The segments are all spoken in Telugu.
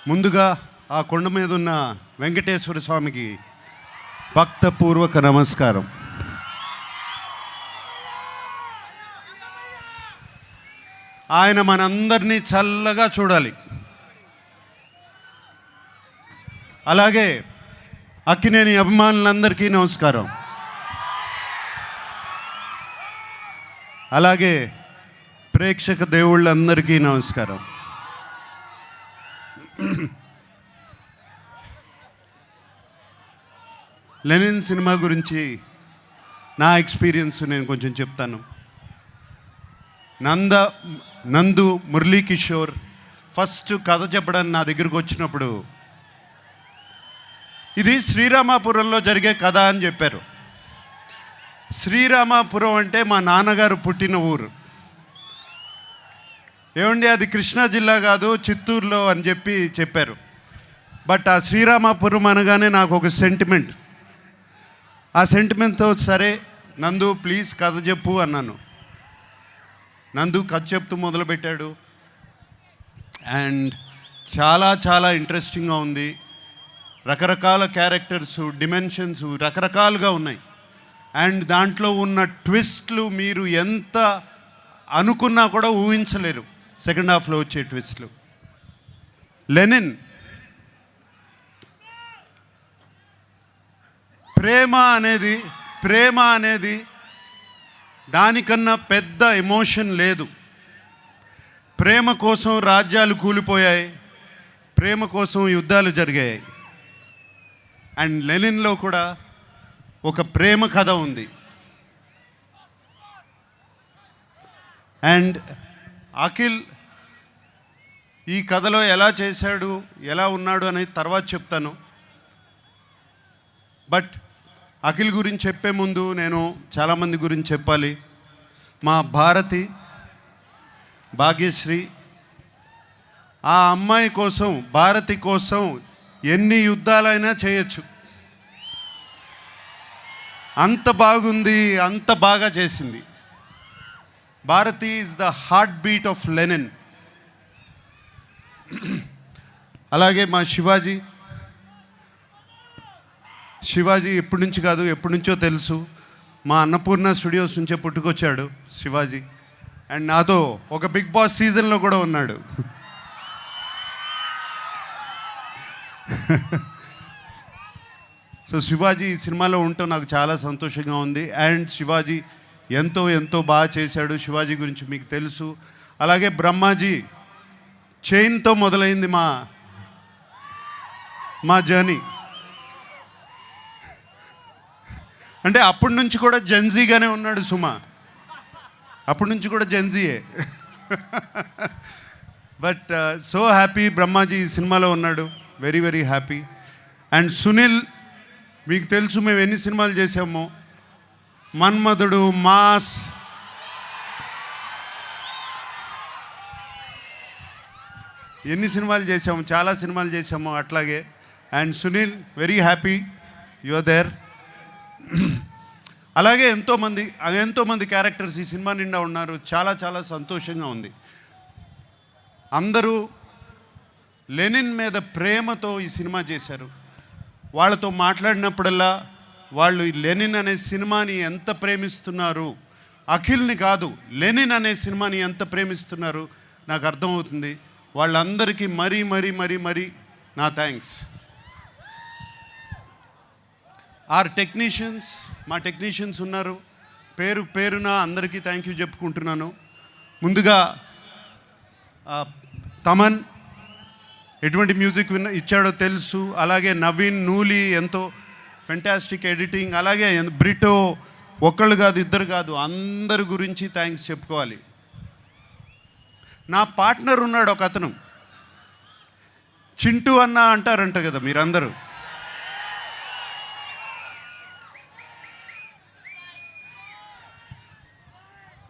ముందుగా ఆ కొండ మీద ఉన్న వెంకటేశ్వర స్వామికి భక్తపూర్వక నమస్కారం. ఆయన మనందరినీ చల్లగా చూడాలి. అలాగే అక్కినేని అభిమానులందరికీ నమస్కారం. అలాగే ప్రేక్షక దేవుళ్ళందరికీ నమస్కారం. లెనిన్ సినిమా గురించి నా ఎక్స్పీరియన్స్ నేను కొంచెం చెప్తాను. నందు మురళీకిషోర్ ఫస్ట్ కథ చెప్పడానికి నా దగ్గరకు వచ్చినప్పుడు ఇది శ్రీరామాపురంలో జరిగే కథ అని చెప్పారు. శ్రీరామాపురం అంటే మా నాన్నగారు పుట్టిన ఊరు. ఏమండి అది కృష్ణా జిల్లా కాదు, చిత్తూరులో అని చెప్పారు. బట్ ఆ శ్రీరామాపురం అనగానే నాకు ఒక సెంటిమెంట్. ఆ సెంటిమెంట్తో సరే నందు ప్లీజ్ కథ చెప్పు అన్నాను. నందు కథ చెప్తూ మొదలుపెట్టాడు. అండ్ చాలా చాలా ఇంట్రెస్టింగ్గా ఉంది. రకరకాల క్యారెక్టర్స్, డిమెన్షన్స్ రకరకాలుగా ఉన్నాయి. అండ్ దాంట్లో ఉన్న ట్విస్ట్లు మీరు ఎంత అనుకున్నా కూడా ఊహించలేరు. సెకండ్ హాఫ్లో వచ్చే ట్విస్ట్లు. లెనిన్ ప్రేమ అనేది దానికన్నా పెద్ద ఎమోషన్ లేదు. ప్రేమ కోసం రాజ్యాలు కూలిపోయాయి, ప్రేమ కోసం యుద్ధాలు జరిగాయి. అండ్ లెనిన్లో కూడా ఒక ప్రేమ కథ ఉంది. అండ్ అఖిల్ ఈ కథలో ఎలా చేశాడు, ఎలా ఉన్నాడు అనేది తర్వాత చెప్తాను. బట్ అఖిల్ గురించి చెప్పే ముందు నేను చాలామంది గురించి చెప్పాలి. మా భాగ్యశ్రీ, ఆ అమ్మాయి కోసం, భారతి కోసం ఎన్ని యుద్ధాలైనా చేయొచ్చు. అంత బాగుంది, అంత బాగా చేసింది. Bharathi is the heartbeat of Lenin. అలాగే మా శివాజీ ఎప్పటి నుంచి కాదు, ఎప్పటి నుంచో తెలుసు. మా అన్నపూర్ణ స్టూడియోస్ నుంచే పుట్టుకొచ్చాడు శివాజీ. అండ్ నాతో ఒక బిగ్ బాస్ సీజన్లో కూడా ఉన్నాడు. సో శివాజీ ఈ సినిమాలో ఉంటూ నాకు చాలా సంతోషంగా ఉంది. అండ్ శివాజీ ఎంతో ఎంతో బాగా చేశాడు. శివాజీ గురించి మీకు తెలుసు. అలాగే బ్రహ్మాజీ చైన్తో మొదలైంది మా జర్నీ. అంటే అప్పటి నుంచి కూడా జెన్జీగానే ఉన్నాడు సుమ. అప్పటి నుంచి కూడా జెన్జీయే. బట్ సో హ్యాపీ బ్రహ్మాజీ ఈ సినిమాలో ఉన్నాడు. Very very happy. And Sunil, మీకు తెలుసు మేము ఎన్ని సినిమాలు చేసామో. మన్మధుడు, మాస్, ఎన్ని సినిమాలు చేసాము, చాలా సినిమాలు చేసాము అట్లాగే. And Sunil, very happy you are there. అలాగే ఎంతోమంది క్యారెక్టర్స్ ఈ సినిమా నిండా ఉన్నారు. చాలా చాలా సంతోషంగా ఉంది. అందరూ లెనిన్ మీద ప్రేమతో ఈ సినిమా చేశారు. వాళ్ళతో మాట్లాడినప్పుడల్లా వాళ్ళు ఈ లెనిన్ అనే సినిమాని ఎంత ప్రేమిస్తున్నారు, అఖిల్ని కాదు లెనిన్ అనే సినిమాని ఎంత ప్రేమిస్తున్నారు నాకు అర్థమవుతుంది. వాళ్ళందరికీ మరీ నా థ్యాంక్స్. మా టెక్నీషియన్స్ ఉన్నారు. పేరున అందరికీ థ్యాంక్ యూ చెప్పుకుంటున్నాను. ముందుగా తమన్ ఎటువంటి మ్యూజిక్ ఇచ్చాడో తెలుసు. అలాగే నవీన్, నూలి ఎంతో ఫెంటాస్టిక్ ఎడిటింగ్. అలాగే బ్రిటో, ఒక్కళ్ళు కాదు, ఇద్దరు కాదు, అందరి గురించి థ్యాంక్స్ చెప్పుకోవాలి. నా పార్ట్నర్ ఉన్నాడు ఒక అతను, చింటూ అన్న అంటారంట కదా మీరందరూ.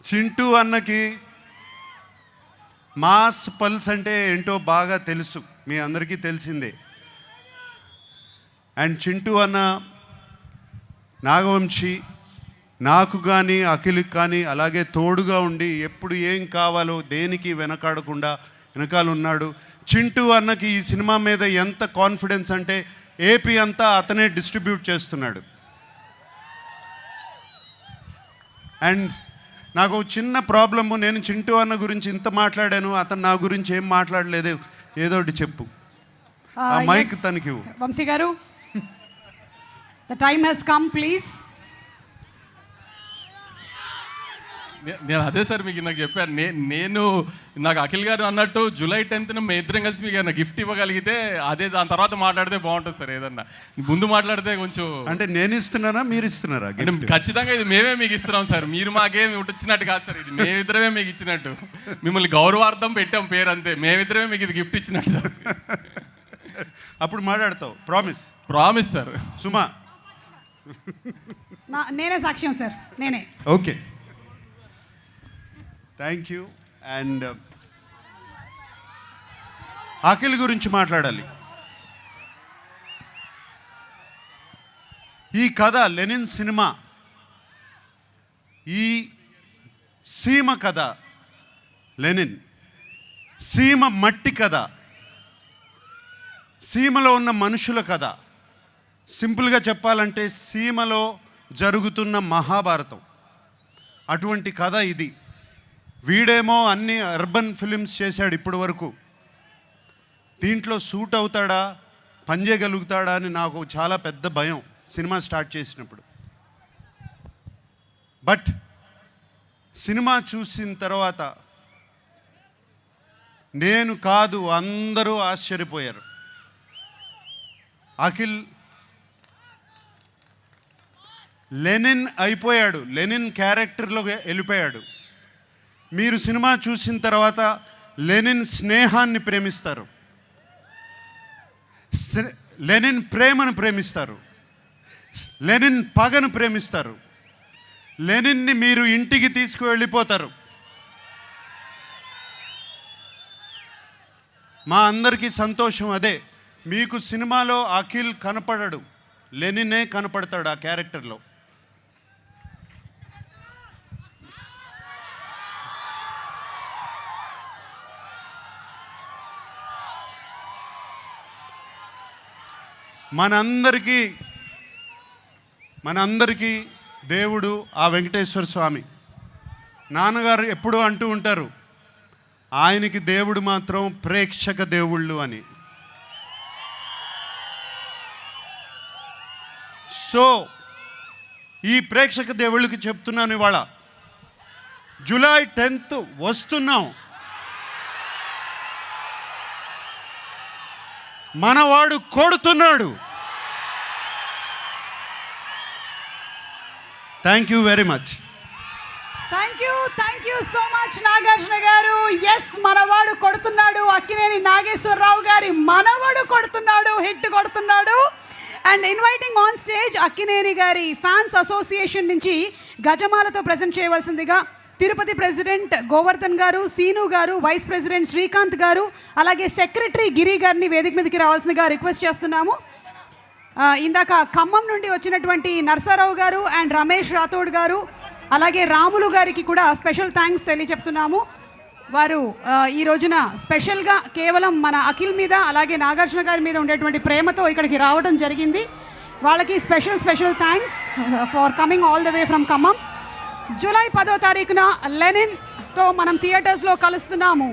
చింటూ అన్నకి మాస్ పల్స్ అంటే ఏంటో బాగా తెలుసు, మీ అందరికీ తెలిసిందే. అండ్ చింటూ అన్న, నాగవంశీ నాకు కానీ అఖిల్కి కానీ అలాగే తోడుగా ఉండి ఎప్పుడు ఏం కావాలో దేనికి వెనకాడకుండా వెనకాల ఉన్నాడు. చింటూ అన్నకి ఈ సినిమా మీద ఎంత కాన్ఫిడెన్స్ అంటే ఏపీ అంతా అతనే డిస్ట్రిబ్యూట్ చేస్తున్నాడు. అండ్ నాకు చిన్న ప్రాబ్లము, నేను చింటూ అన్న గురించి ఇంత మాట్లాడాను, అతను నా గురించి ఏం మాట్లాడలేదు. ఏదో ఒకటి చెప్పు. ఆ మైక్ తనకి. వంశీ గారు, the time has come, please. నేను అదే సార్ మీకు నాకు చెప్పాను. నేను నాకు అఖిల్ గారు అన్నట్టు జూలై 10th మేము ఇద్దరం కలిసి మీకు ఏదైనా గిఫ్ట్ ఇవ్వగలిగితే అదే, దాని తర్వాత మాట్లాడితే బాగుంటుంది సార్. ఏదన్నా ముందు మాట్లాడితే కొంచెం. అంటే నేను ఇస్తున్నానా మీరు ఇస్తున్నారా? ఖచ్చితంగా ఇది మేమే మీకు ఇస్తున్నాం సార్. మీరు మాకేమి ఇచ్చినట్టు కాదు సార్. ఇది మేమిద్దరమే మీకు ఇచ్చినట్టు. మిమ్మల్ని గౌరవార్థం పెట్టాం పేరు, అంతే. మేమిద్దరమే మీకు ఇది గిఫ్ట్ ఇచ్చినట్టు సార్. అప్పుడు మాట్లాడతావు. Promise sir. సుమా, నేనే సాక్ష్యం సార్, నేనే. Okay, thank you. And Akhil గురించి మాట్లాడాలి. ఈ కథ లెనిన్ సినిమా, ఈ సీమ కథ, లెనిన్ సీమ మట్టి కథ, సీమలో ఉన్న మనుషుల కథ. సింపుల్గా చెప్పాలంటే సీమలో జరుగుతున్న మహాభారతం, అటువంటి కథ ఇది. వీడేమో అన్ని అర్బన్ ఫిలిమ్స్ చేశాడు ఇప్పటి వరకు. దీంట్లో సూట్ అవుతాడా, పనిచేయగలుగుతాడా అని నాకు చాలా పెద్ద భయం సినిమా స్టార్ట్ చేసినప్పుడు. బట్ సినిమా చూసిన తర్వాత నేను కాదు, అందరూ ఆశ్చర్యపోయారు. అఖిల్ లెనిన్ అయిపోయాడు, లెనిన్ క్యారెక్టర్లో వెళ్ళిపోయాడు. మీరు సినిమా చూసిన తర్వాత లెనిన్ స్నేహాన్ని ప్రేమిస్తారు, లెనిన్ ప్రేమను ప్రేమిస్తారు, లెనిన్ పగను ప్రేమిస్తారు, లెనిన్ని మీరు ఇంటికి తీసుకువెళ్ళిపోతారు. మా అందరికీ సంతోషం అదే. మీకు సినిమాలో అఖిల్ కనపడడు, లెనినే కనపడతాడు ఆ క్యారెక్టర్లో. మనందరికీ దేవుడు ఆ వెంకటేశ్వర స్వామి. నాన్నగారు ఎప్పుడూ అంటూ ఉంటారు, ఆయనకి దేవుడు మాత్రం ప్రేక్షక దేవుళ్ళు అని. సో ఈ ప్రేక్షక దేవుళ్ళకి చెప్తున్నాను, ఇవాళ జూలై 10th వస్తున్నాం. మనవాడు కొడుతున్నాడు. Thank you very much. Thank you so much Nagarjuna గారు. ఎస్, మనవాడు కొడుతున్నాడు. అక్కినేని నాగేశ్వరరావు గారి మనవడు కొడుతున్నాడు, హిట్ కొడుతున్నాడు. And inviting on stage Akkineni గారి ఫ్యాన్స్ అసోసియేషన్ నుంచి గజమాలతో ప్రజెంట్ చేయవలసిందిగా తిరుపతి ప్రెసిడెంట్ గోవర్ధన్ గారు, సీను గారు, వైస్ ప్రెసిడెంట్ శ్రీకాంత్ గారు, అలాగే సెక్రటరీ గిరి గారిని వేదిక మీదకి రావాల్సిందిగా రిక్వెస్ట్ చేస్తున్నాము. ఇందాక ఖమ్మం నుండి వచ్చినటువంటి నర్సారావు గారు అండ్ రమేష్ రాథోడ్ గారు, అలాగే రాములు గారికి కూడా స్పెషల్ థ్యాంక్స్ తెలియచెప్తున్నాము. వారు ఈ రోజున స్పెషల్గా కేవలం మన అఖిల్ మీద అలాగే నాగార్జున గారి మీద ఉండేటువంటి ప్రేమతో ఇక్కడికి రావడం జరిగింది. వాళ్ళకి special thanks for coming all the way from Khammam. July 10వ తారీఖున లెనిన్తో మనం థియేటర్స్లో కలుస్తున్నాము.